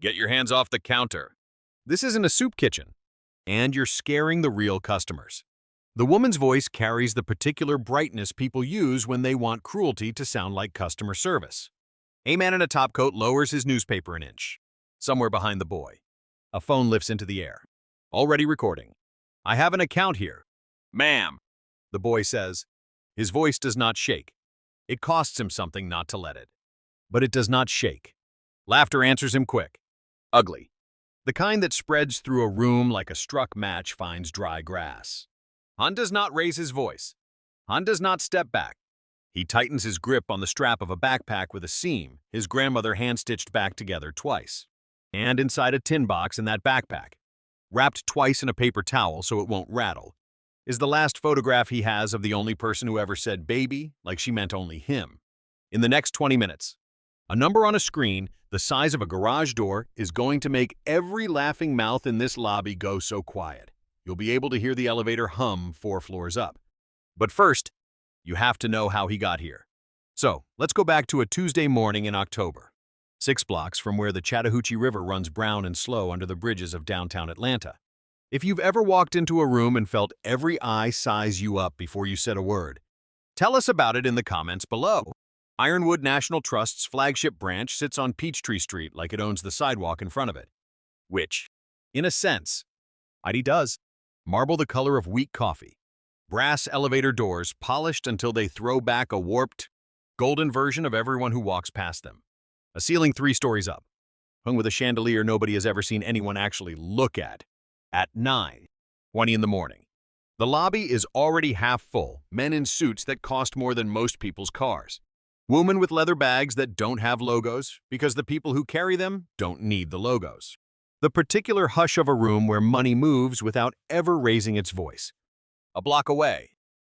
Get your hands off the counter. This isn't a soup kitchen, and you're scaring the real customers. The woman's voice carries the particular brightness people use when they want cruelty to sound like customer service. A man in a topcoat lowers his newspaper an inch. Somewhere behind the boy, a phone lifts into the air. Already recording. I have an account here. Ma'am, the boy says. His voice does not shake. It costs him something not to let it. But it does not shake. Laughter answers him quick. Ugly. The kind that spreads through a room like a struck match finds dry grass. Han does not raise his voice. Han does not step back. He tightens his grip on the strap of a backpack with a seam his grandmother hand-stitched back together twice. And inside a tin box in that backpack, wrapped twice in a paper towel so it won't rattle, is the last photograph he has of the only person who ever said baby like she meant only him. In the next 20 minutes, a number on a screen the size of a garage door is going to make every laughing mouth in this lobby go so quiet. You'll be able to hear the elevator hum 4 floors up. But first, you have to know how he got here. So, let's go back to a Tuesday morning in October, 6 blocks from where the Chattahoochee River runs brown and slow under the bridges of downtown Atlanta. If you've ever walked into a room and felt every eye size you up before you said a word, tell us about it in the comments below. Ironwood National Trust's flagship branch sits on Peachtree Street like it owns the sidewalk in front of it. Which, in a sense, it does. Marble the color of weak coffee. Brass elevator doors polished until they throw back a warped, golden version of everyone who walks past them. A ceiling 3 stories up, hung with a chandelier nobody has ever seen anyone actually look at 9:20 in the morning. The lobby is already half full, men in suits that cost more than most people's cars. Women with leather bags that don't have logos because the people who carry them don't need the logos. The particular hush of a room where money moves without ever raising its voice. A block away,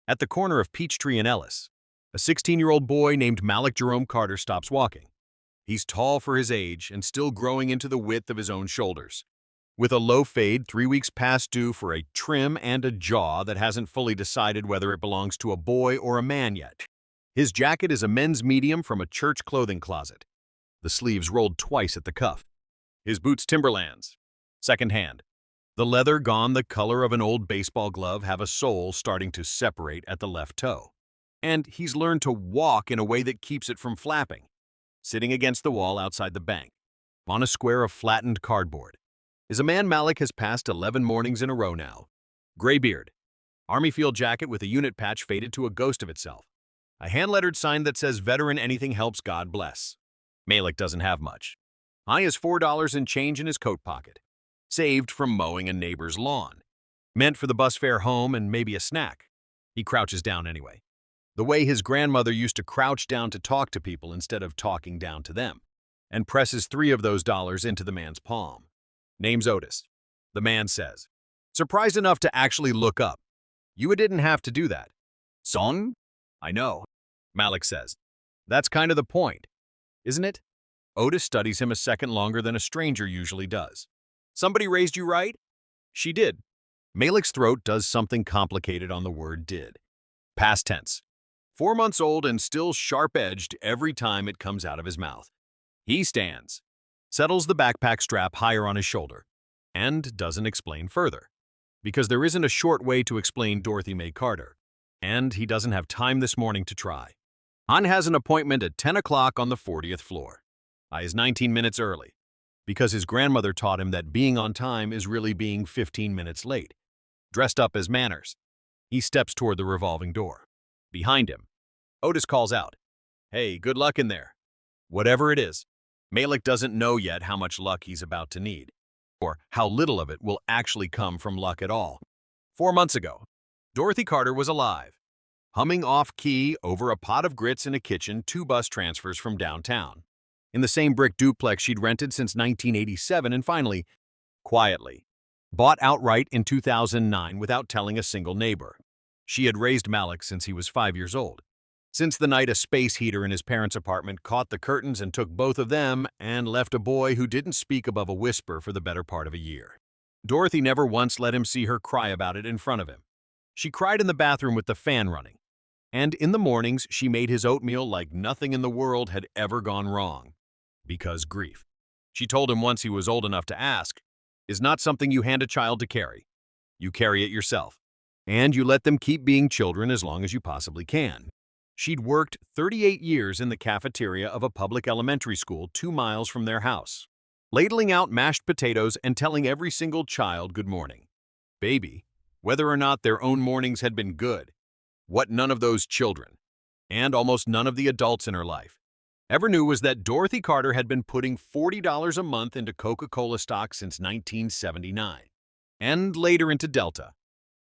at the corner of Peachtree and Ellis, a 16-year-old boy named Malik Jerome Carter stops walking. He's tall for his age and still growing into the width of his own shoulders. With a low fade 3 weeks past due for a trim and a jaw that hasn't fully decided whether it belongs to a boy or a man yet. His jacket is a men's medium from a church clothing closet, the sleeves rolled twice at the cuff. His boots Timberlands, second-hand. The leather gone the color of an old baseball glove have a sole starting to separate at the left toe. And he's learned to walk in a way that keeps it from flapping, sitting against the wall outside the bank, on a square of flattened cardboard, is a man Malik has passed 11 mornings in a row now. Gray beard, army field jacket with a unit patch faded to a ghost of itself. A hand-lettered sign that says veteran anything helps God bless. Malik doesn't have much. He has $4 in change in his coat pocket, saved from mowing a neighbor's lawn. Meant for the bus fare home and maybe a snack. He crouches down anyway. The way his grandmother used to crouch down to talk to people instead of talking down to them. And presses 3 of those dollars into the man's palm. Name's Otis. The man says. Surprised enough to actually look up. You didn't have to do that. Son? I know. Malik says. That's kind of the point, isn't it? Otis studies him a second longer than a stranger usually does. Somebody raised you right? She did. Malik's throat does something complicated on the word did. Past tense. 4 months old and still sharp-edged every time it comes out of his mouth. He stands, settles the backpack strap higher on his shoulder, and doesn't explain further. Because there isn't a short way to explain Dorothy May Carter, and he doesn't have time this morning to try. Han has an appointment at 10 o'clock on the 40th floor. He is 19 minutes early, because his grandmother taught him that being on time is really being 15 minutes late. Dressed up as manners, he steps toward the revolving door. Behind him, Otis calls out, Hey, good luck in there. Whatever it is, Malik doesn't know yet how much luck he's about to need, or how little of it will actually come from luck at all. 4 months ago, Dorothy Carter was alive, humming off-key over a pot of grits in a kitchen 2 bus transfers from downtown, in the same brick duplex she'd rented since 1987 and finally, quietly, bought outright in 2009 without telling a single neighbor. She had raised Malik since he was 5 years old. Since the night a space heater in his parents' apartment caught the curtains and took both of them and left a boy who didn't speak above a whisper for the better part of a year. Dorothy never once let him see her cry about it in front of him. She cried in the bathroom with the fan running. And in the mornings, she made his oatmeal like nothing in the world had ever gone wrong. Because grief. She told him once he was old enough to ask, is not something you hand a child to carry. You carry it yourself. And you let them keep being children as long as you possibly can. She'd worked 38 years in the cafeteria of a public elementary school 2 miles from their house, ladling out mashed potatoes and telling every single child good morning. Baby, whether or not their own mornings had been good. What none of those children, and almost none of the adults in her life, ever knew was that Dorothy Carter had been putting $40 a month into Coca-Cola stock since 1979, and later into Delta,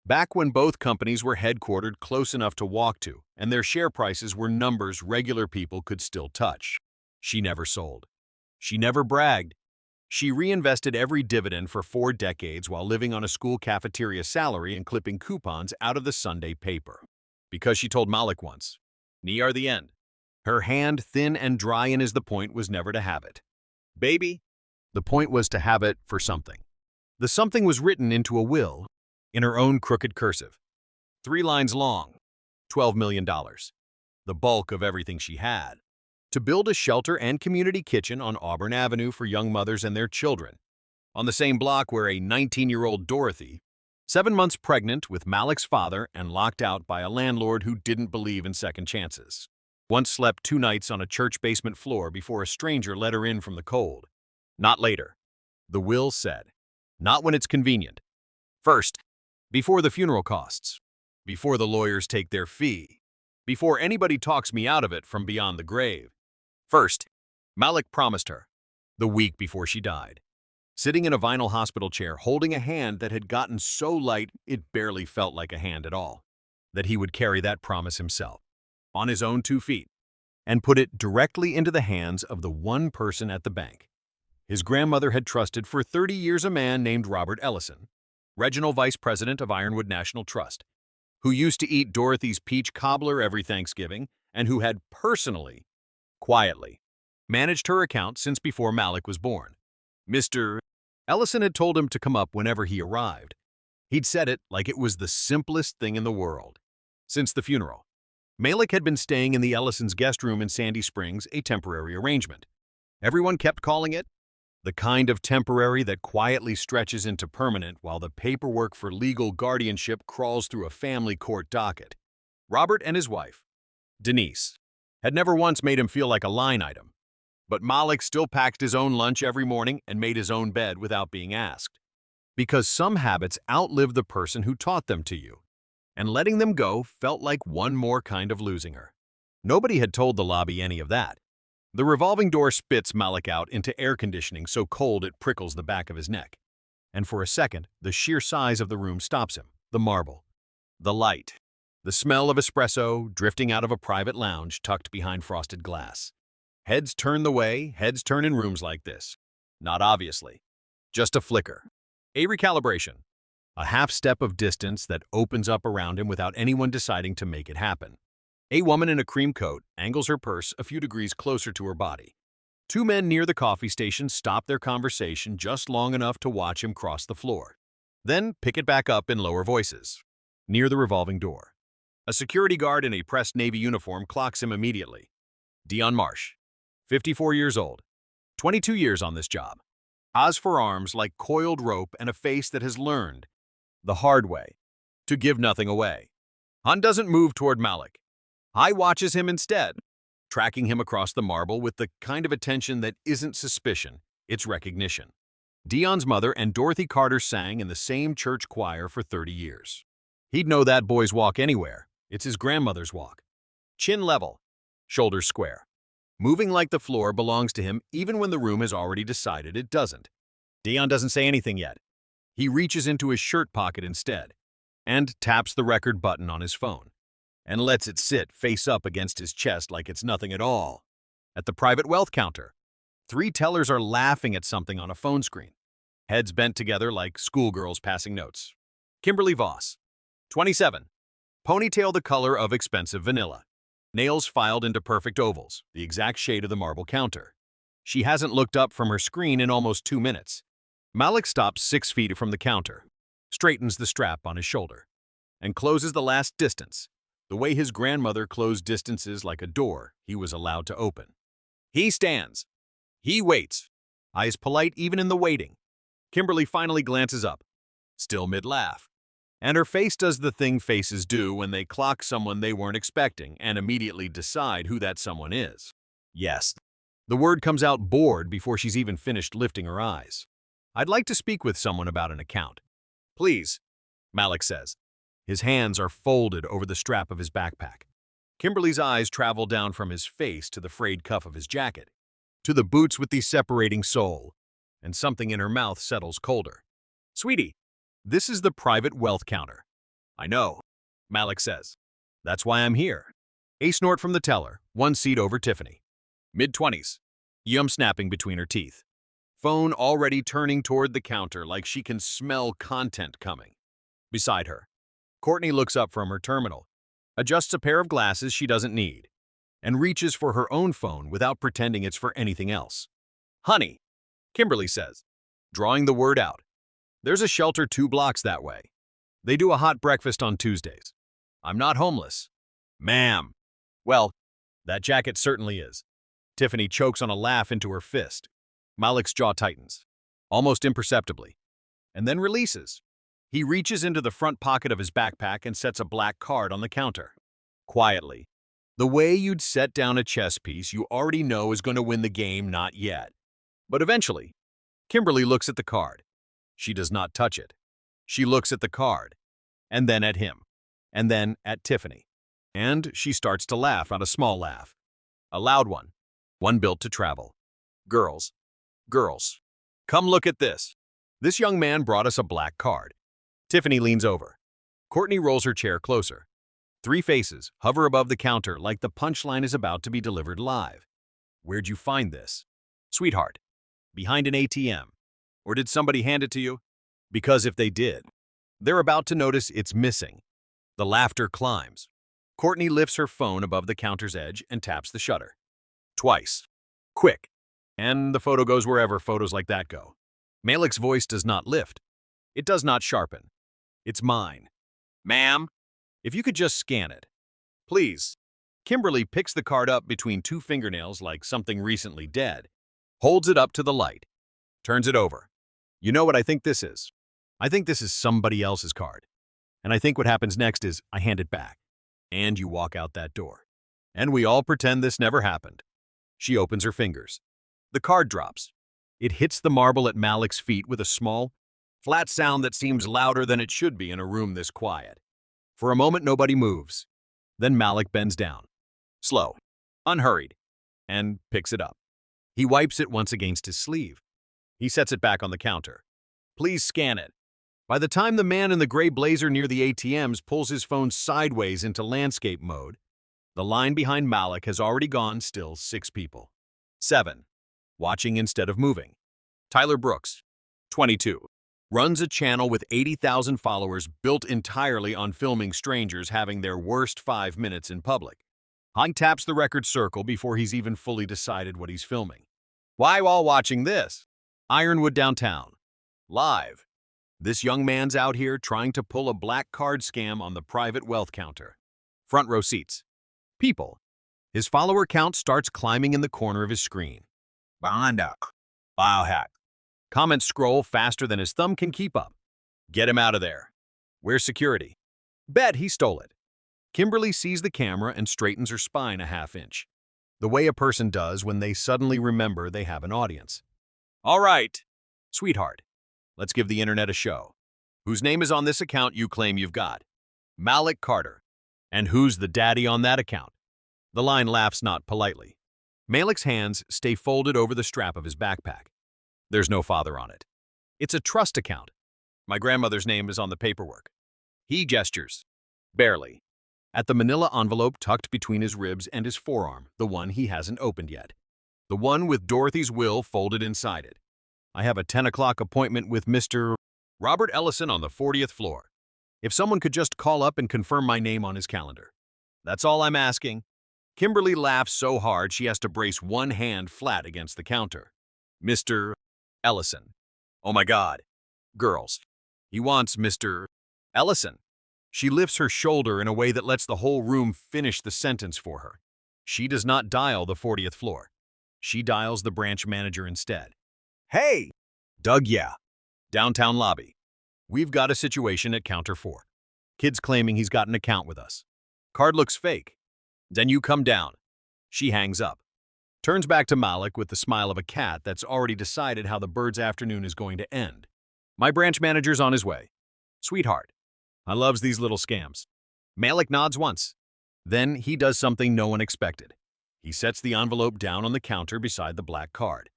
back when both companies were headquartered close enough to walk to, and their share prices were numbers regular people could still touch. She never sold. She never bragged. She reinvested every dividend for 4 decades while living on a school cafeteria salary and clipping coupons out of the Sunday paper. Because she told Malik once, "Knee are the end." Her hand, thin and dry and is the point, was never to have it. Baby, the point was to have it for something. The something was written into a will, in her own crooked cursive. 3 lines long, $12 million, the bulk of everything she had, to build a shelter and community kitchen on Auburn Avenue for young mothers and their children, on the same block where a 19-year-old Dorothy, 7 months pregnant with Malik's father and locked out by a landlord who didn't believe in second chances, once slept 2 nights on a church basement floor before a stranger let her in from the cold. Not later, the will said. Not when it's convenient. First, before the funeral costs, before the lawyers take their fee, before anybody talks me out of it from beyond the grave. First, Malik promised her, the week before she died, sitting in a vinyl hospital chair holding a hand that had gotten so light it barely felt like a hand at all, that he would carry that promise himself, on his own 2 feet, and put it directly into the hands of the one person at the bank. His grandmother had trusted for 30 years a man named Robert Ellison, regional vice president of Ironwood National Trust, who used to eat Dorothy's peach cobbler every Thanksgiving and who had personally, quietly, managed her account since before Malik was born. Mr. Ellison had told him to come up whenever he arrived. He'd said it like it was the simplest thing in the world. Since the funeral, Malik had been staying in the Ellison's guest room in Sandy Springs, a temporary arrangement. Everyone kept calling it the kind of temporary that quietly stretches into permanent while the paperwork for legal guardianship crawls through a family court docket. Robert and his wife, Denise, had never once made him feel like a line item, but Malik still packed his own lunch every morning and made his own bed without being asked. Because some habits outlive the person who taught them to you, and letting them go felt like one more kind of losing her. Nobody had told the lobby any of that. The revolving door spits Malik out into air conditioning so cold it prickles the back of his neck. And for a second, the sheer size of the room stops him. The marble, the light, the smell of espresso drifting out of a private lounge tucked behind frosted glass. Heads turn the way heads turn in rooms like this. Not obviously. Just a flicker. A recalibration. A half step of distance that opens up around him without anyone deciding to make it happen. A woman in a cream coat angles her purse a few degrees closer to her body. 2 men near the coffee station stop their conversation just long enough to watch him cross the floor, then pick it back up in lower voices. Near the revolving door, a security guard in a pressed Navy uniform clocks him immediately. Dion Marsh, 54 years old, 22 years on this job. Has forearms like coiled rope and a face that has learned, the hard way, to give nothing away. Han doesn't move toward Malik. Hai watches him instead, tracking him across the marble with the kind of attention that isn't suspicion, it's recognition. Dion's mother and Dorothy Carter sang in the same church choir for 30 years. He'd know that boy's walk anywhere. It's his grandmother's walk. Chin level, shoulders square. Moving like the floor belongs to him even when the room has already decided it doesn't. Dion doesn't say anything yet. He reaches into his shirt pocket instead and taps the record button on his phone and lets it sit face up against his chest like it's nothing at all. At the private wealth counter, 3 tellers are laughing at something on a phone screen, heads bent together like schoolgirls passing notes. Kimberly Voss, 27, ponytail the color of expensive vanilla, nails filed into perfect ovals, the exact shade of the marble counter. She hasn't looked up from her screen in almost 2 minutes. Malik stops 6 feet from the counter, straightens the strap on his shoulder, and closes the last distance, the way his grandmother closed distances like a door he was allowed to open. He stands. He waits. eyes polite even in the waiting. Kimberly finally glances up, still mid-laugh. And her face does the thing faces do when they clock someone they weren't expecting and immediately decide who that someone is. Yes. The word comes out bored before she's even finished lifting her eyes. I'd like to speak with someone about an account. Please, Malik says. His hands are folded over the strap of his backpack. Kimberly's eyes travel down from his face to the frayed cuff of his jacket, to the boots with the separating sole, and something in her mouth settles colder. Sweetie, this is the private wealth counter. I know, Malik says. That's why I'm here. A snort from the teller, one seat over Tiffany. Mid-20s. Yum snapping between her teeth. Phone already turning toward the counter like she can smell content coming. Beside her, Courtney looks up from her terminal, adjusts a pair of glasses she doesn't need, and reaches for her own phone without pretending it's for anything else. Honey, Kimberly says, drawing the word out. There's a shelter 2 blocks that way. They do a hot breakfast on Tuesdays. I'm not homeless. Ma'am. Well, that jacket certainly is. Tiffany chokes on a laugh into her fist. Malik's jaw tightens, almost imperceptibly, and then releases. He reaches into the front pocket of his backpack and sets a black card on the counter. Quietly. The way you'd set down a chess piece you already know is going to win the game, not yet. But eventually, Kimberly looks at the card. She does not touch it. She looks at the card, and then at him, and then at Tiffany. And she starts to laugh, not a small laugh. A loud one built to travel. Girls, come look at this. This young man brought us a black card. Tiffany leans over. Courtney rolls her chair closer. 3 faces hover above the counter like the punchline is about to be delivered live. Where'd you find this? Sweetheart, behind an ATM. Or did somebody hand it to you? Because if they did, they're about to notice it's missing. The laughter climbs. Courtney lifts her phone above the counter's edge and taps the shutter. Twice. Quick. And the photo goes wherever photos like that go. Malik's voice does not lift. It does not sharpen. It's mine. Ma'am, if you could just scan it. Please. Kimberly picks the card up between 2 fingernails like something recently dead, holds it up to the light, turns it over. You know what I think this is? I think this is somebody else's card. And I think what happens next is I hand it back. And you walk out that door. And we all pretend this never happened. She opens her fingers. The card drops. It hits the marble at Malik's feet with a small, flat sound that seems louder than it should be in a room this quiet. For a moment, nobody moves. Then Malik bends down, slow, unhurried, and picks it up. He wipes it once against his sleeve. He sets it back on the counter. Please scan it. By the time the man in the gray blazer near the ATMs pulls his phone sideways into landscape mode, the line behind Malik has already gone still 6 people. 7. Watching instead of moving. Tyler Brooks, 22. Runs a channel with 80,000 followers built entirely on filming strangers having their worst 5 minutes in public. He taps the record circle before he's even fully decided what he's filming. Why while watching this? Ironwood downtown. Live. This young man's out here trying to pull a black card scam on the private wealth counter. Front row seats. People. His follower count starts climbing in the corner of his screen. Biohack. Comments scroll faster than his thumb can keep up. Get him out of there. Where's security? Bet he stole it. Kimberly sees the camera and straightens her spine a half inch, the way a person does when they suddenly remember they have an audience. All right, sweetheart, let's give the internet a show. Whose name is on this account you claim you've got? Malik Carter. And who's the daddy on that account? The line laughs not politely. Malik's hands stay folded over the strap of his backpack. There's no father on it. It's a trust account. My grandmother's name is on the paperwork. He gestures. Barely. At the manila envelope tucked between his ribs and his forearm, the one he hasn't opened yet. The one with Dorothy's will folded inside it. I have a 10 o'clock appointment with Mr. Robert Ellison on the 40th floor. If someone could just call up and confirm my name on his calendar. That's all I'm asking. Kimberly laughs so hard she has to brace one hand flat against the counter. Mr. Ellison. Oh my God. Girls. He wants Mr. Ellison. She lifts her shoulder in a way that lets the whole room finish the sentence for her. She does not dial the 40th floor. She dials the branch manager instead. Hey! Doug, yeah. Downtown lobby. We've got a situation at counter 4. Kid's claiming he's got an account with us. Card looks fake. Then you come down. She hangs up. Turns back to Malik with the smile of a cat that's already decided how the bird's afternoon is going to end. My branch manager's on his way. Sweetheart. I loves these little scams. Malik nods once. Then he does something no one expected. He sets the envelope down on the counter beside the black card,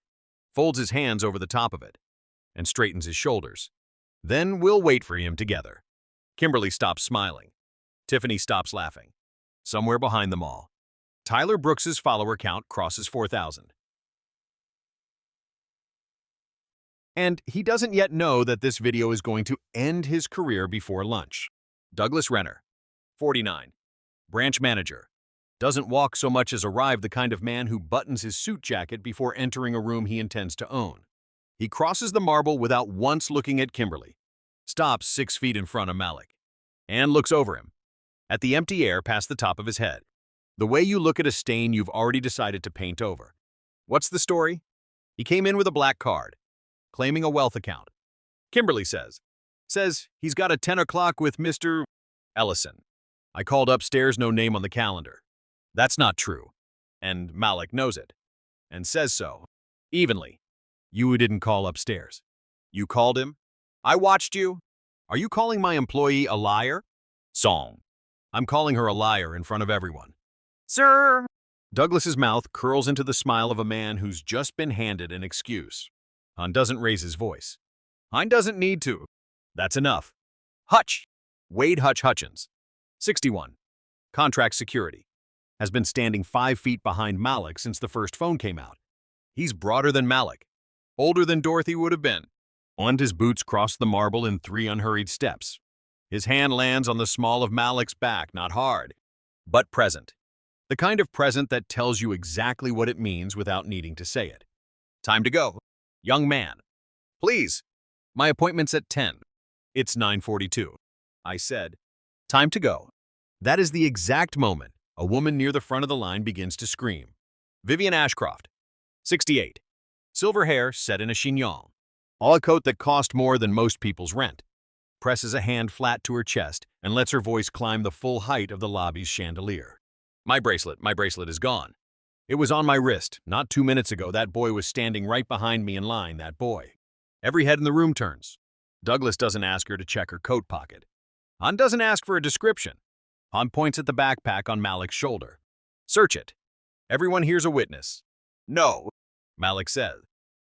folds his hands over the top of it, and straightens his shoulders. Then we'll wait for him together. Kimberly stops smiling. Tiffany stops laughing. Somewhere behind them all, Tyler Brooks's follower count crosses 4,000. And he doesn't yet know that this video is going to end his career before lunch. Douglas Renner, 49, branch manager. Doesn't walk so much as arrive, the kind of man who buttons his suit jacket before entering a room he intends to own. He crosses the marble without once looking at Kimberly, stops 6 feet in front of Malik, and looks over him, at the empty air past the top of his head. The way you look at a stain you've already decided to paint over. What's the story? He came in with a black card, claiming a wealth account. Kimberly says he's got a 10 o'clock with Mr. Ellison. I called upstairs, no name on the calendar. That's not true. And Malik knows it, and says so, evenly. You didn't call upstairs. You called him? I watched you. Are you calling my employee a liar? Song. I'm calling her a liar in front of everyone. Sir! Douglas's mouth curls into the smile of a man who's just been handed an excuse. Hein doesn't raise his voice. Hein doesn't need to. That's enough. Hutch. Wade Hutch Hutchins, 61, contract security, has been standing 5 feet behind Malik since the first phone came out. He's broader than Malik, older than Dorothy would have been. And his boots cross the marble in 3 unhurried steps. His hand lands on the small of Malik's back, not hard, but present. The kind of present that tells you exactly what it means without needing to say it. Time to go. Young man. Please. My appointment's at 10. It's 9:42. I said. Time to go. That is the exact moment a woman near the front of the line begins to scream. Vivian Ashcroft, 68. Silver hair set in a chignon. A coat that cost more than most people's rent. Presses a hand flat to her chest and lets her voice climb the full height of the lobby's chandelier. My bracelet is gone. It was on my wrist. Not 2 minutes ago, that boy was standing right behind me in line, that boy. Every head in the room turns. Douglas doesn't ask her to check her coat pocket. Han doesn't ask for a description. Han points at the backpack on Malik's shoulder. Search it. Everyone hears a witness. No, Malik said.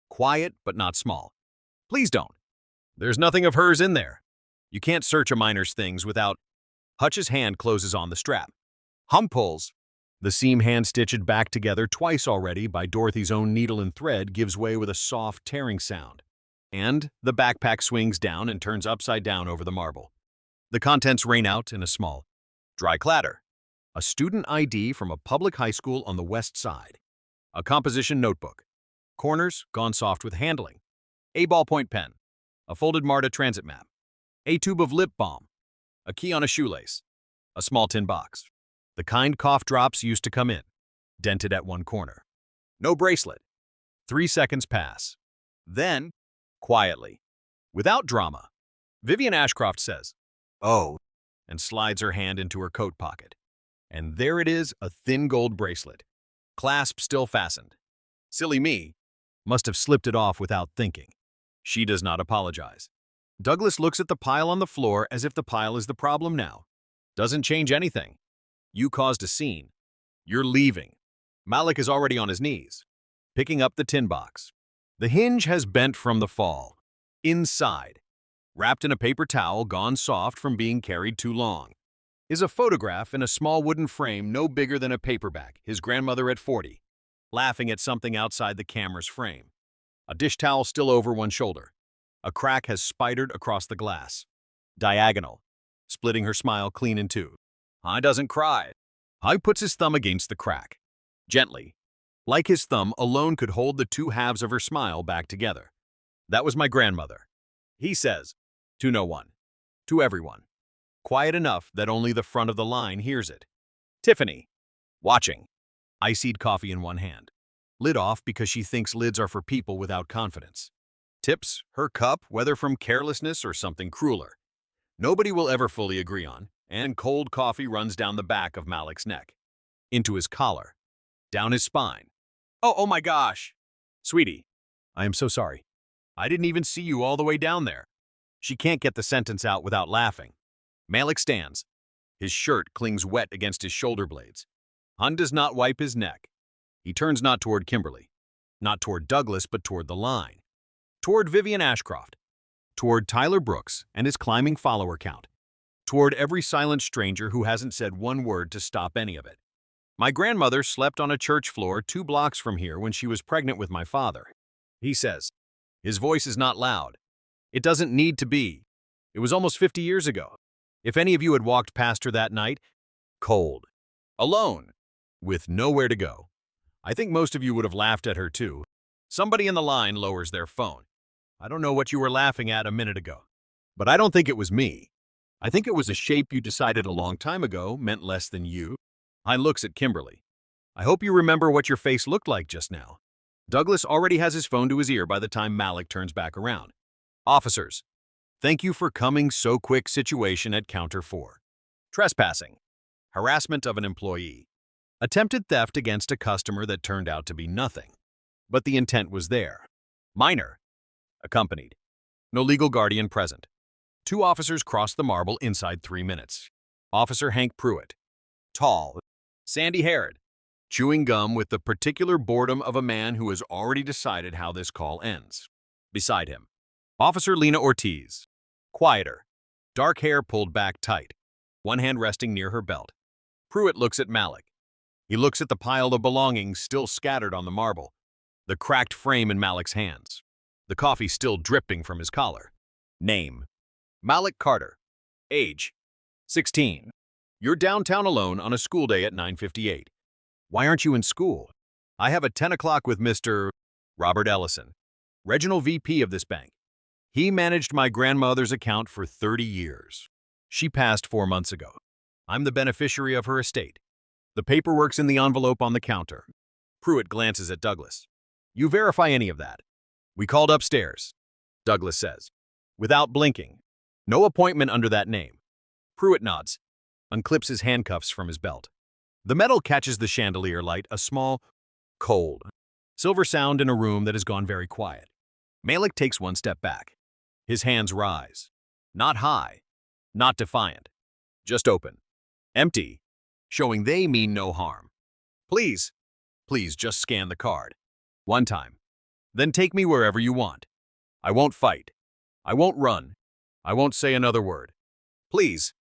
Quiet, but not small. Please don't. There's nothing of hers in there. You can't search a miner's things without... Hutch's hand closes on the strap. Hum pulls. The seam hand-stitched back together twice already by Dorothy's own needle and thread gives way with a soft tearing sound. And the backpack swings down and turns upside down over the marble. The contents rain out in a small, dry clatter. A student ID from a public high school on the west side. A composition notebook. Corners gone soft with handling. A ballpoint pen. A folded MARTA transit map. A tube of lip balm. A key on a shoelace. A small tin box. The kind cough drops used to come in. Dented at one corner. No bracelet. 3 seconds pass. Then, quietly, without drama, Vivian Ashcroft says, "Oh," and slides her hand into her coat pocket. And there it is, a thin gold bracelet. Clasp still fastened. Silly me. Must have slipped it off without thinking. She does not apologize. Douglas looks at the pile on the floor as if the pile is the problem now. Doesn't change anything. You caused a scene. You're leaving. Malik is already on his knees, picking up the tin box. The hinge has bent from the fall. Inside, wrapped in a paper towel gone soft from being carried too long, is a photograph in a small wooden frame no bigger than a paperback, his grandmother at 40, laughing at something outside the camera's frame. A dish towel still over one shoulder. A crack has spidered across the glass. Diagonal, splitting her smile clean in two. I doesn't cry. I puts his thumb against the crack. Gently, like his thumb alone could hold the two halves of her smile back together. That was my grandmother. He says, to no one, to everyone. Quiet enough that only the front of the line hears it. Tiffany, watching. Iced coffee in one hand. Lid off because she thinks lids are for people without confidence. Tips her cup, whether from carelessness or something crueler. Nobody will ever fully agree on, and cold coffee runs down the back of Malik's neck, into his collar, down his spine. Oh my gosh! Sweetie, I am so sorry. I didn't even see you all the way down there. She can't get the sentence out without laughing. Malik stands. His shirt clings wet against his shoulder blades. Hun does not wipe his neck. He turns not toward Kimberly, not toward Douglas, but toward the line. Toward Vivian Ashcroft. Toward Tyler Brooks and his climbing follower count. Toward every silent stranger who hasn't said one word to stop any of it. My grandmother slept on a church floor 2 blocks from here when she was pregnant with my father. He says. His voice is not loud. It doesn't need to be. It was almost 50 years ago. If any of you had walked past her that night, cold, alone, with nowhere to go, I think most of you would have laughed at her too. Somebody in the line lowers their phone. I don't know what you were laughing at a minute ago, but I don't think it was me. I think it was a shape you decided a long time ago meant less than you. I looks at Kimberly. I hope you remember what your face looked like just now. Douglas already has his phone to his ear by the time Malik turns back around. Officers, thank you for coming so quick. Situation at Counter 4. Trespassing. Harassment of an employee. Attempted theft against a customer that turned out to be nothing. But the intent was there. Minor. Accompanied. No legal guardian present. 2 officers crossed the marble inside 3 minutes. Officer Hank Pruitt. Tall. Sandy-haired. Chewing gum with the particular boredom of a man who has already decided how this call ends. Beside him. Officer Lena Ortiz. Quieter. Dark hair pulled back tight. One hand resting near her belt. Pruitt looks at Malik. He looks at the pile of belongings still scattered on the marble. The cracked frame in Malik's hands. The coffee still dripping from his collar. Name. Malik Carter. Age. 16. You're downtown alone on a school day at 9:58. Why aren't you in school? I have a 10 o'clock with Mr. Robert Ellison, regional VP of this bank. He managed my grandmother's account for 30 years. She passed 4 months ago. I'm the beneficiary of her estate. The paperwork's in the envelope on the counter. Pruitt glances at Douglas. You verify any of that? We called upstairs, Douglas says, without blinking. No appointment under that name. Pruitt nods, unclips his handcuffs from his belt. The metal catches the chandelier light, a small, cold, silver sound in a room that has gone very quiet. Malik takes 1 step back. His hands rise. Not high, not defiant, just open, empty, showing they mean no harm. Please just scan the card. 1 time. Then take me wherever you want. I won't fight. I won't run. I won't say another word. Please.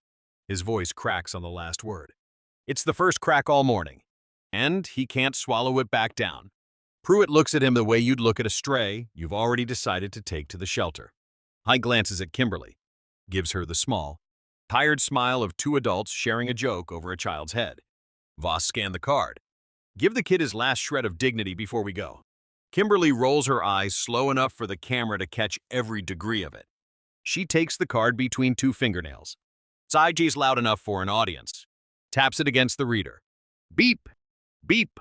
His voice cracks on the last word. It's the first crack all morning, and he can't swallow it back down. Pruitt looks at him the way you'd look at a stray you've already decided to take to the shelter. He glances at Kimberly, gives her the small, tired smile of 2 adults sharing a joke over a child's head. Voss scanned the card. Give the kid his last shred of dignity before we go. Kimberly rolls her eyes slow enough for the camera to catch every degree of it. She takes the card between 2 fingernails. It's loud enough for an audience. Taps it against the reader. Beep! Beep!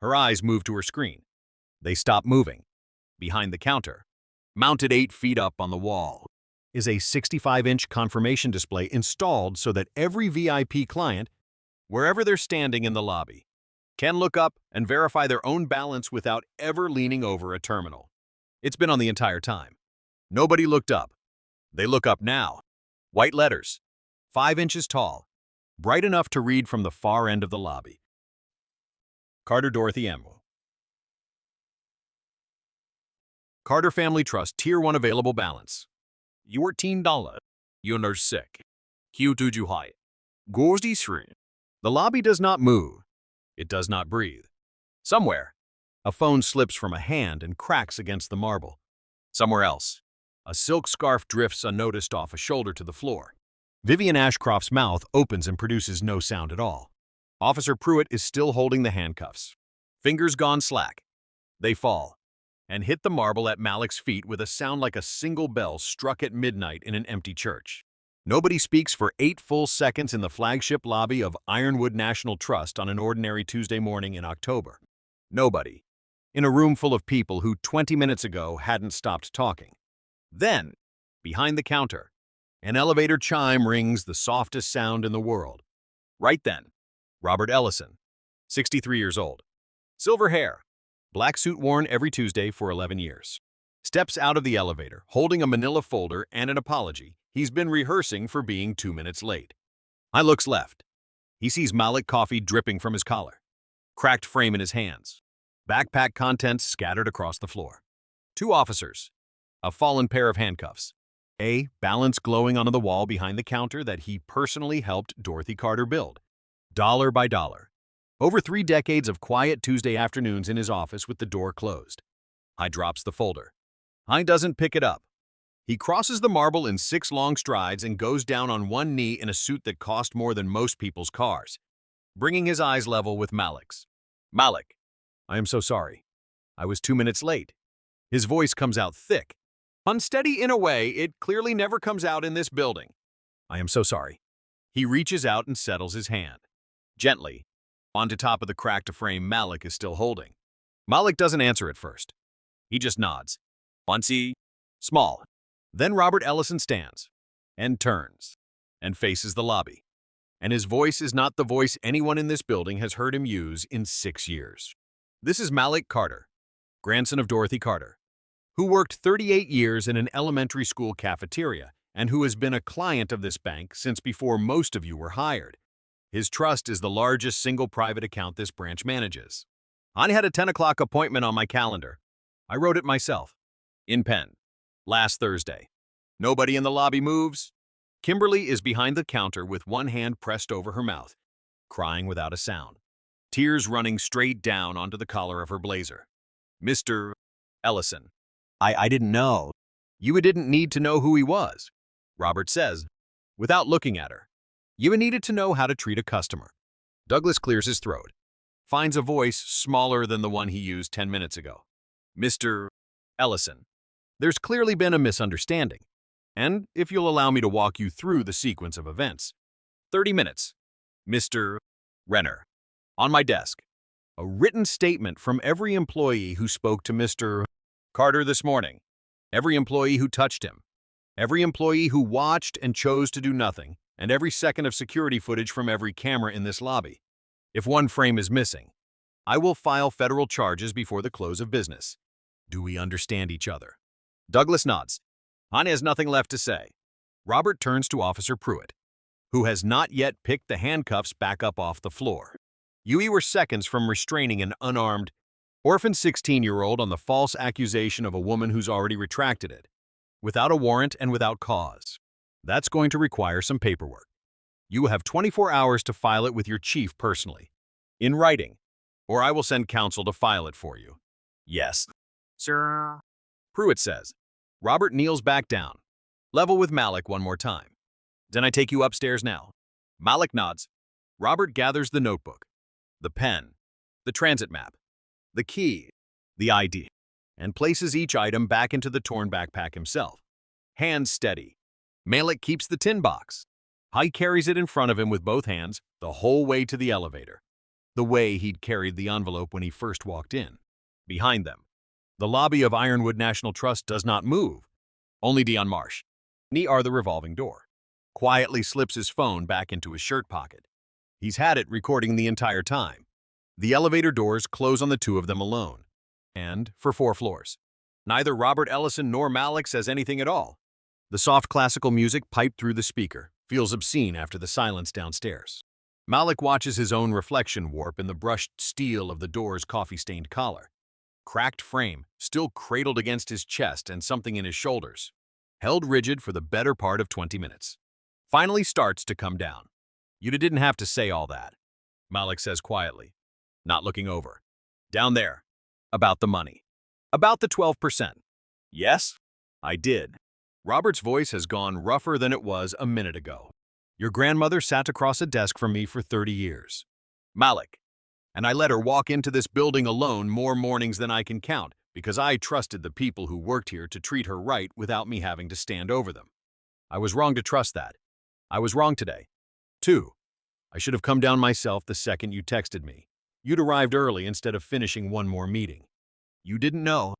Her eyes move to her screen. They stop moving. Behind the counter, mounted 8 feet up on the wall, is a 65-inch confirmation display installed so that every VIP client, wherever they're standing in the lobby, can look up and verify their own balance without ever leaning over a terminal. It's been on the entire time. Nobody looked up. They look up now. White letters, 5 inches tall, bright enough to read from the far end of the lobby. Carter Dorothy M. Carter Family Trust Tier 1 available balance. $14. You're sick. Q too high. Gordy 3. The lobby does not move. It does not breathe. Somewhere, a phone slips from a hand and cracks against the marble. Somewhere else, a silk scarf drifts unnoticed off a shoulder to the floor. Vivian Ashcroft's mouth opens and produces no sound at all. Officer Pruitt is still holding the handcuffs. Fingers gone slack. They fall and hit the marble at Malik's feet with a sound like a single bell struck at midnight in an empty church. Nobody speaks for 8 full seconds in the flagship lobby of Ironwood National Trust on an ordinary Tuesday morning in October. Nobody. in a room full of people who 20 minutes ago hadn't stopped talking. Then, behind the counter, an elevator chime rings the softest sound in the world. Right then, Robert Ellison, 63 years old, silver hair, black suit worn every Tuesday for 11 years, steps out of the elevator holding a manila folder and an apology he's been rehearsing for being 2 minutes late. I looks left. He sees Malik coffee dripping from his collar, cracked frame in his hands, backpack contents scattered across the floor. 2 officers, a fallen pair of handcuffs, a balance glowing on the wall behind the counter that he personally helped Dorothy Carter build, dollar by dollar. Over 3 decades of quiet Tuesday afternoons in his office with the door closed. I drops the folder. I doesn't pick it up. He crosses the marble in 6 long strides and goes down on one knee in a suit that cost more than most people's cars, bringing his eyes level with Malik's. Malik, I am so sorry. I was 2 minutes late. His voice comes out thick, unsteady in a way it clearly never comes out in this building. I am so sorry. He reaches out and settles his hand, gently, onto top of the cracked frame Malik is still holding. Malik doesn't answer at first. He just nods. Bunsy, small. Then Robert Ellison stands, and turns, and faces the lobby. And his voice is not the voice anyone in this building has heard him use in 6 years. This is Malik Carter, grandson of Dorothy Carter, who worked 38 years in an elementary school cafeteria and who has been a client of this bank since before most of you were hired. His trust is the largest single private account this branch manages. I had a 10 o'clock appointment on my calendar. I wrote it myself, in pen, last Thursday. Nobody in the lobby moves. Kimberly is behind the counter with one hand pressed over her mouth, crying without a sound, tears running straight down onto the collar of her blazer. Mr. Ellison, I didn't know. You didn't need to know who he was, Robert says, without looking at her. You needed to know how to treat a customer. Douglas clears his throat, finds a voice smaller than the one he used 10 minutes ago. Mr. Ellison, there's clearly been a misunderstanding. And if you'll allow me to walk you through the sequence of events. 30 minutes. Mr. Renner. On my desk, a written statement from every employee who spoke to Mr. Carter this morning. Every employee who touched him. Every employee who watched and chose to do nothing. And every second of security footage from every camera in this lobby. If one frame is missing, I will file federal charges before the close of business. Do we understand each other? Douglas nods. Han has nothing left to say. Robert turns to Officer Pruitt, who has not yet picked the handcuffs back up off the floor. You were seconds from restraining an unarmed, orphan 16-year-old on the false accusation of a woman who's already retracted it, without a warrant and without cause. That's going to require some paperwork. You have 24 hours to file it with your chief personally, in writing, or I will send counsel to file it for you. Yes, sir, Pruitt says. Robert kneels back down, level with Malik one more time. Then I take you upstairs now. Malik nods. Robert gathers the notebook, the pen, the transit map, the key, the ID, and places each item back into the torn backpack himself. Hands steady. Malik keeps the tin box. He carries it in front of him with both hands the whole way to the elevator, the way he'd carried the envelope when he first walked in. Behind them, the lobby of Ironwood National Trust does not move. Only Dion Marsh, near the revolving door, quietly slips his phone back into his shirt pocket. He's had it recording the entire time. The elevator doors close on the 2 of them alone. And for 4 floors. Neither Robert Ellison nor Malik says anything at all. The soft classical music piped through the speaker feels obscene after the silence downstairs. Malik watches his own reflection warp in the brushed steel of the door's coffee-stained collar. Cracked frame, still cradled against his chest and something in his shoulders, held rigid for the better part of 20 minutes. Finally starts to come down. You didn't have to say all that, Malik says quietly, not looking over. Down there. About the money. About the 12%. Yes, I did. Robert's voice has gone rougher than it was a minute ago. Your grandmother sat across a desk from me for 30 years. Malik. And I let her walk into this building alone more mornings than I can count because I trusted the people who worked here to treat her right without me having to stand over them. I was wrong to trust that. I was wrong today. 2. I should have come down myself the second you texted me. You'd arrived early instead of finishing one more meeting. You didn't know.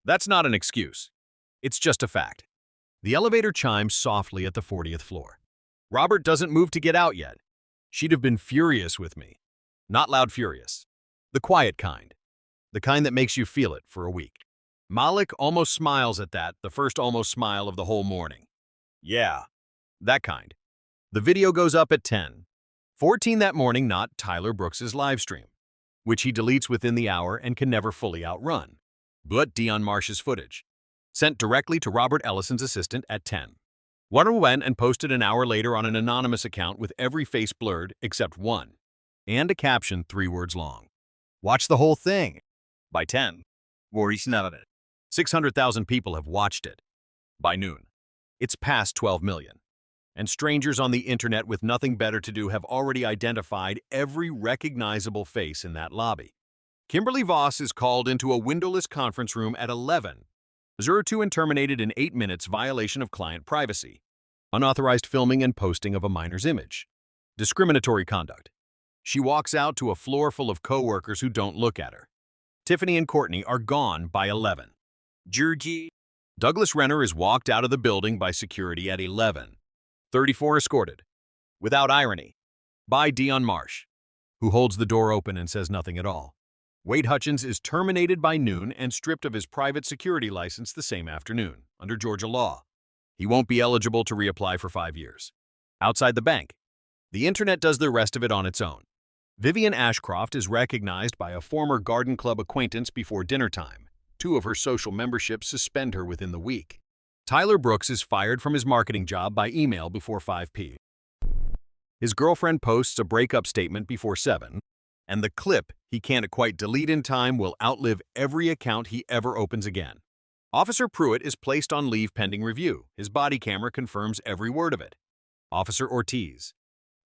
That's not an excuse. It's just a fact. The elevator chimes softly at the 40th floor. Robert doesn't move to get out yet. She'd have been furious with me. Not loud furious. The quiet kind. The kind that makes you feel it for a week. Malik almost smiles at that, the first almost smile of the whole morning. Yeah, that kind. The video goes up at 10:14 that morning, not Tyler Brooks's live stream, which he deletes within the hour and can never fully outrun, but Dion Marsh's footage, sent directly to Robert Ellison's assistant at 10. Warner went and posted an hour later on an anonymous account with every face blurred except one, and a caption 3 words long. Watch the whole thing. By 10, 600,000 people have watched it. By noon, it's past 12 million. And strangers on the internet with nothing better to do have already identified every recognizable face in that lobby. Kimberly Voss is called into a windowless conference room at 11:02 and terminated in 8 minutes, violation of client privacy, unauthorized filming and posting of a minor's image, discriminatory conduct. She walks out to a floor full of co-workers who don't look at her. Tiffany and Courtney are gone by 11. Douglas Renner is walked out of the building by security at 11:34, escorted, without irony, by Dion Marsh, who holds the door open and says nothing at all. Wade Hutchins is terminated by noon and stripped of his private security license the same afternoon, under Georgia law. He won't be eligible to reapply for 5 years. Outside the bank, the internet does the rest of it on its own. Vivian Ashcroft is recognized by a former Garden Club acquaintance before dinner time. 2 of her social memberships suspend her within the week. Tyler Brooks is fired from his marketing job by email before 5 p.m. His girlfriend posts a breakup statement before 7, and the clip he can't quite delete in time will outlive every account he ever opens again. Officer Pruitt is placed on leave pending review. His body camera confirms every word of it. Officer Ortiz,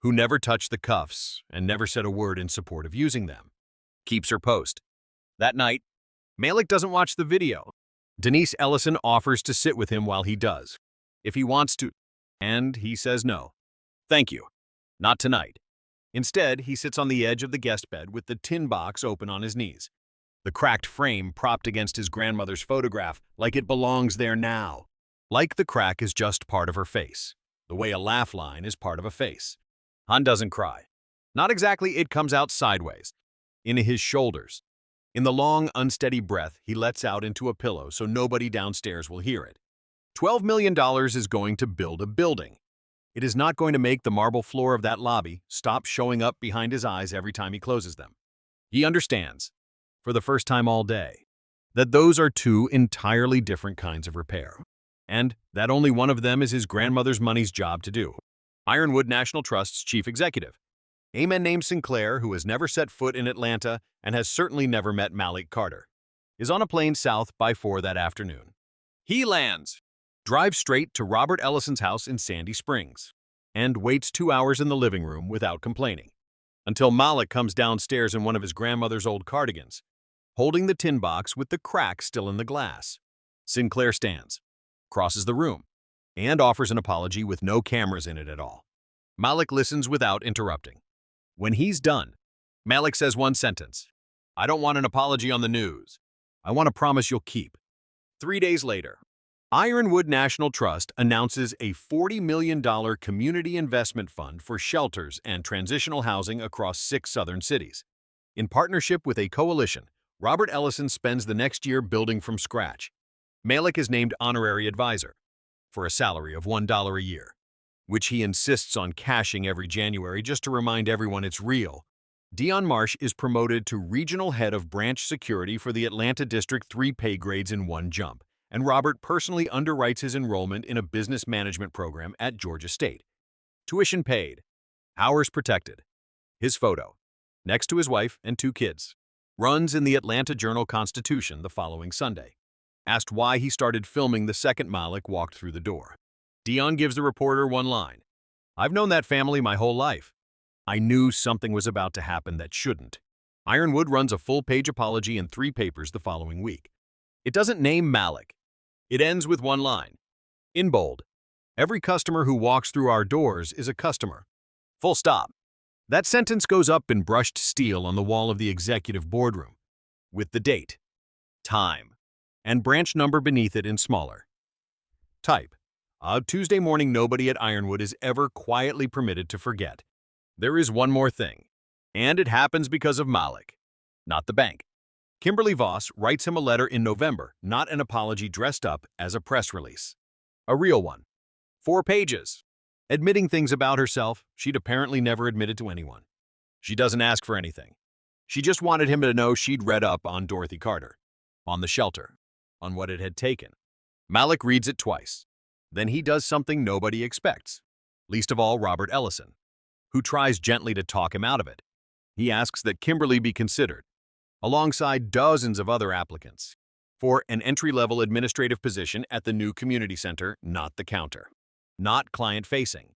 who never touched the cuffs and never said a word in support of using them, keeps her post. That night, Malik doesn't watch the video. Denise Ellison offers to sit with him while he does, if he wants to, and he says no. Thank you. Not tonight. Instead, he sits on the edge of the guest bed with the tin box open on his knees, the cracked frame propped against his grandmother's photograph like it belongs there now. Like the crack is just part of her face, the way a laugh line is part of a face. Han doesn't cry. Not exactly, it comes out sideways, in his shoulders. In the long, unsteady breath, he lets out into a pillow so nobody downstairs will hear it. $12 million is going to build a building. It is not going to make the marble floor of that lobby stop showing up behind his eyes every time he closes them. He understands, for the first time all day, that those are 2 entirely different kinds of repair, and that only one of them is his grandmother's money's job to do. Ironwood National Trust's chief executive, a man named Sinclair, who has never set foot in Atlanta and has certainly never met Malik Carter, is on a plane south by 4 that afternoon. He lands, drives straight to Robert Ellison's house in Sandy Springs, and waits 2 hours in the living room without complaining, until Malik comes downstairs in one of his grandmother's old cardigans, holding the tin box with the crack still in the glass. Sinclair stands, crosses the room, and offers an apology with no cameras in it at all. Malik listens without interrupting. When he's done, Malik says one sentence. I don't want an apology on the news. I want a promise you'll keep. 3 days later, Ironwood National Trust announces a $40 million community investment fund for shelters and transitional housing across 6 southern cities. In partnership with a coalition, Robert Ellison spends the next year building from scratch. Malik is named honorary advisor for a salary of $1 a year, which he insists on cashing every January just to remind everyone it's real. Dion Marsh is promoted to regional head of branch security for the Atlanta District, 3 pay grades in one jump, and Robert personally underwrites his enrollment in a business management program at Georgia State. Tuition paid, hours protected. His photo, next to his wife and 2 kids, runs in the Atlanta Journal-Constitution the following Sunday. Asked why he started filming the second Malik walked through the door, Dion gives the reporter one line. I've known that family my whole life. I knew something was about to happen that shouldn't. Ironwood runs a full-page apology in 3 papers the following week. It doesn't name Malik. It ends with one line. In bold, every customer who walks through our doors is a customer. Full stop. That sentence goes up in brushed steel on the wall of the executive boardroom, with the date, time, and branch number beneath it in smaller. Type. A Tuesday morning nobody at Ironwood is ever quietly permitted to forget. There is one more thing, and it happens because of Malik, not the bank. Kimberly Voss writes him a letter in November, not an apology dressed up as a press release. A real one. 4 pages. Admitting things about herself she'd apparently never admitted to anyone. She doesn't ask for anything. She just wanted him to know she'd read up on Dorothy Carter, on the shelter, on what it had taken. Malik reads it twice. Then he does something nobody expects, least of all Robert Ellison, who tries gently to talk him out of it. He asks that Kimberly be considered, alongside dozens of other applicants, for an entry-level administrative position at the new community center, not the counter. Not client-facing.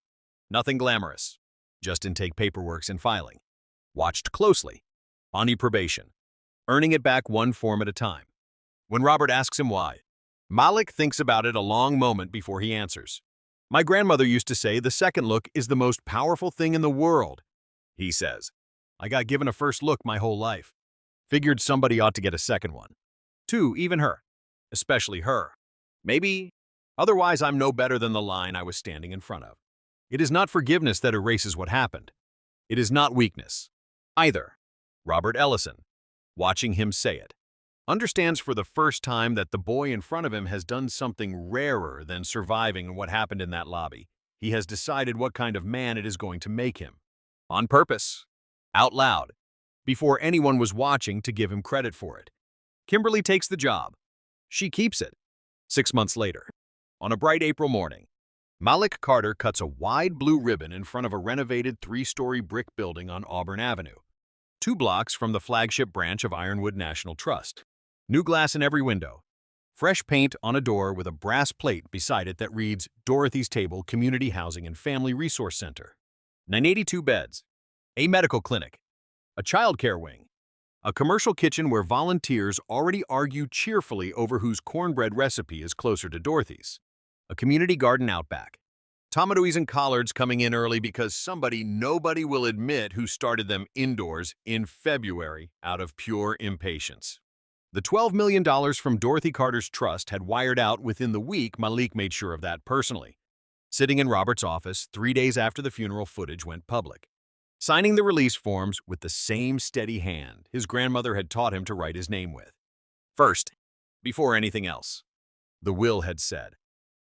Nothing glamorous. Just intake paperwork and filing. Watched closely. On probation. Earning it back one form at a time. When Robert asks him why, Malik thinks about it a long moment before he answers. My grandmother used to say the second look is the most powerful thing in the world. He says, I got given a first look my whole life. Figured somebody ought to get a second one. 2, even her. Especially her. Maybe. Otherwise, I'm no better than the line I was standing in front of. It is not forgiveness that erases what happened. It is not weakness. Either. Robert Ellison, watching him say it, understands for the first time that the boy in front of him has done something rarer than surviving what happened in that lobby. He has decided what kind of man it is going to make him. On purpose. Out loud. Before anyone was watching to give him credit for it. Kimberly takes the job. She keeps it. 6 months later. On a bright April morning, Malik Carter cuts a wide blue ribbon in front of a renovated 3-story brick building on Auburn Avenue, 2 blocks from the flagship branch of Ironwood National Trust. New glass in every window. Fresh paint on a door with a brass plate beside it that reads Dorothy's Table Community Housing and Family Resource Center. 982 beds. A medical clinic. A child care wing. A commercial kitchen where volunteers already argue cheerfully over whose cornbread recipe is closer to Dorothy's. A community garden out back. Tomatoes and collards coming in early because nobody will admit who started them indoors in February out of pure impatience. The $12 million from Dorothy Carter's trust had wired out within the week. Malik made sure of that personally, sitting in Robert's office 3 days after the funeral footage went public, signing the release forms with the same steady hand his grandmother had taught him to write his name with. First, before anything else, the will had said.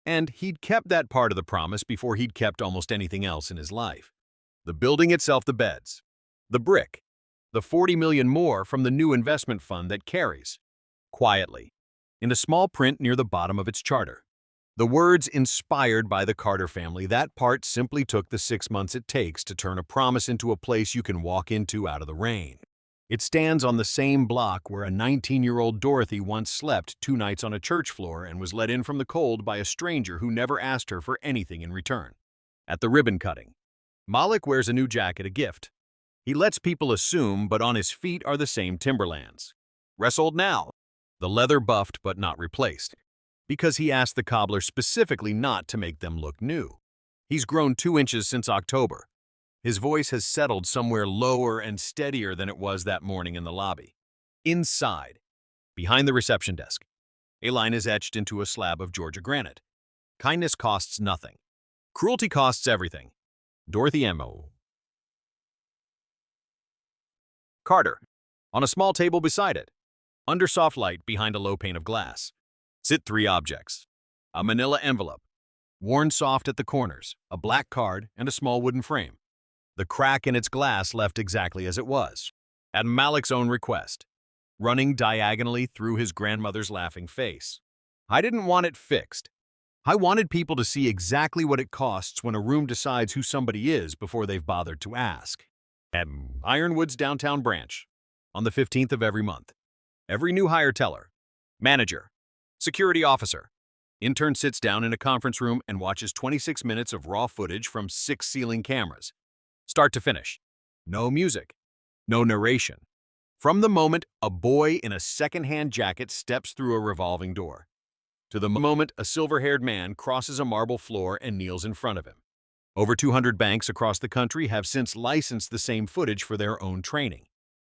And he'd kept that part of the promise before he'd kept almost anything else in his life. The building itself, the beds, the brick, the $40 million more from the new investment fund that carries, quietly, in a small print near the bottom of its charter. The words inspired by the Carter family, that part simply took the 6 months it takes to turn a promise into a place you can walk into out of the rain. It stands on the same block where a 19-year-old Dorothy once slept 2 nights on a church floor and was let in from the cold by a stranger who never asked her for anything in return. At the ribbon cutting, Malik wears a new jacket, a gift. He lets people assume, but on his feet are the same Timberlands. Wrestled now, the leather buffed but not replaced, because he asked the cobbler specifically not to make them look new. He's grown 2 inches since October. His voice has settled somewhere lower and steadier than it was that morning in the lobby. Inside, behind the reception desk, a line is etched into a slab of Georgia granite. Kindness costs nothing. Cruelty costs everything. Dorothy M.O. Carter, on a small table beside it, under soft light behind a low pane of glass, sit 3 objects. A manila envelope, worn soft at the corners, a black card, and a small wooden frame. The crack in its glass left exactly as it was, at Malik's own request, running diagonally through his grandmother's laughing face. I didn't want it fixed. I wanted people to see exactly what it costs when a room decides who somebody is before they've bothered to ask. At Ironwood's downtown branch, on the 15th of every month, every new hire teller, manager, security officer, intern sits down in a conference room and watches 26 minutes of raw footage from 6 ceiling cameras. Start to finish. No music. No narration. From the moment a boy in a second-hand jacket steps through a revolving door, to the moment a silver-haired man crosses a marble floor and kneels in front of him. Over 200 banks across the country have since licensed the same footage for their own training,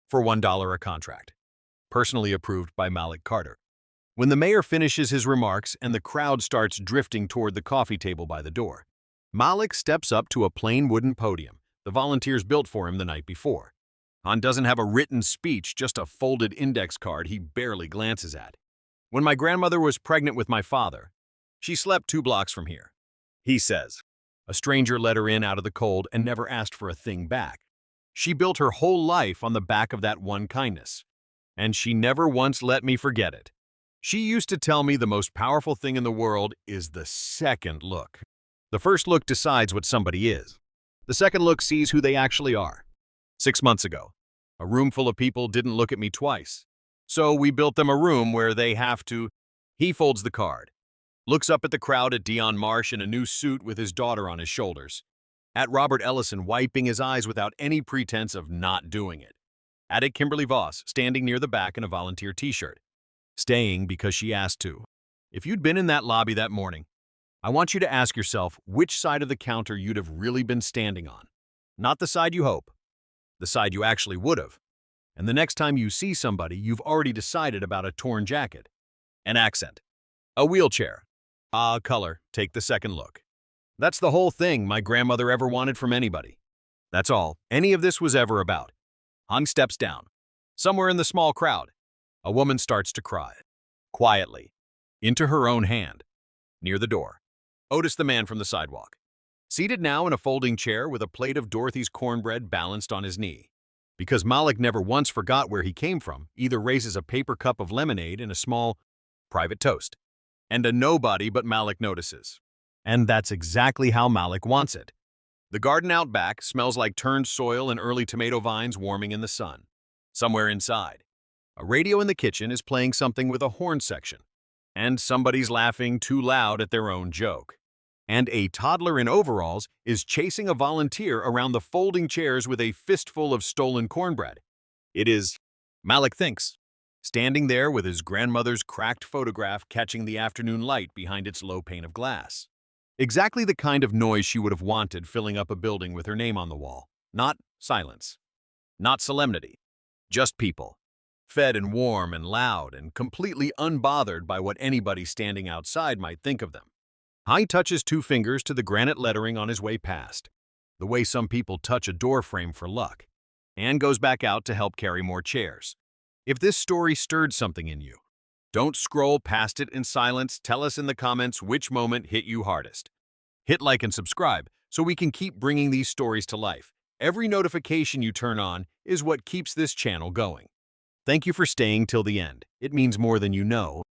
for $1 a contract. Personally approved by Malik Carter. When the mayor finishes his remarks and the crowd starts drifting toward the coffee table by the door, Malik steps up to a plain wooden podium the volunteers built for him the night before. Han doesn't have a written speech, just a folded index card he barely glances at. When my grandmother was pregnant with my father, she slept 2 blocks from here, he says. A stranger let her in out of the cold and never asked for a thing back. She built her whole life on the back of that one kindness, and she never once let me forget it. She used to tell me the most powerful thing in the world is the second look. The first look decides what somebody is. The second look sees who they actually are. 6 months ago, a room full of people didn't look at me twice. So we built them a room where they have to. He folds the card, looks up at the crowd, at Dion Marsh in a new suit with his daughter on his shoulders, at Robert Ellison wiping his eyes without any pretense of not doing it, at Kimberly Voss standing near the back in a volunteer t-shirt, staying because she asked to. If you'd been in that lobby that morning, I want you to ask yourself which side of the counter you'd have really been standing on. Not the side you hope, the side you actually would have. And the next time you see somebody, you've already decided about a torn jacket, an accent, a wheelchair, a color. Take the second look. That's the whole thing my grandmother ever wanted from anybody. That's all any of this was ever about. Han steps down. Somewhere in the small crowd, a woman starts to cry, quietly, into her own hand, near the door. Otis, the man from the sidewalk, seated now in a folding chair with a plate of Dorothy's cornbread balanced on his knee. Because Malik never once forgot where he came from, either raises a paper cup of lemonade in a small, private toast. And a nobody but Malik notices. And that's exactly how Malik wants it. The garden out back smells like turned soil and early tomato vines warming in the sun. Somewhere inside, a radio in the kitchen is playing something with a horn section. And somebody's laughing too loud at their own joke. And a toddler in overalls is chasing a volunteer around the folding chairs with a fistful of stolen cornbread. It is, Malik thinks, standing there with his grandmother's cracked photograph catching the afternoon light behind its low pane of glass. Exactly the kind of noise she would have wanted filling up a building with her name on the wall. Not silence. Not solemnity. Just people. Fed and warm and loud and completely unbothered by what anybody standing outside might think of them. He touches 2 fingers to the granite lettering on his way past, the way some people touch a door frame for luck, and goes back out to help carry more chairs. If this story stirred something in you, don't scroll past it in silence. Tell us in the comments which moment hit you hardest. Hit like and subscribe so we can keep bringing these stories to life. Every notification you turn on is what keeps this channel going. Thank you for staying till the end. It means more than you know.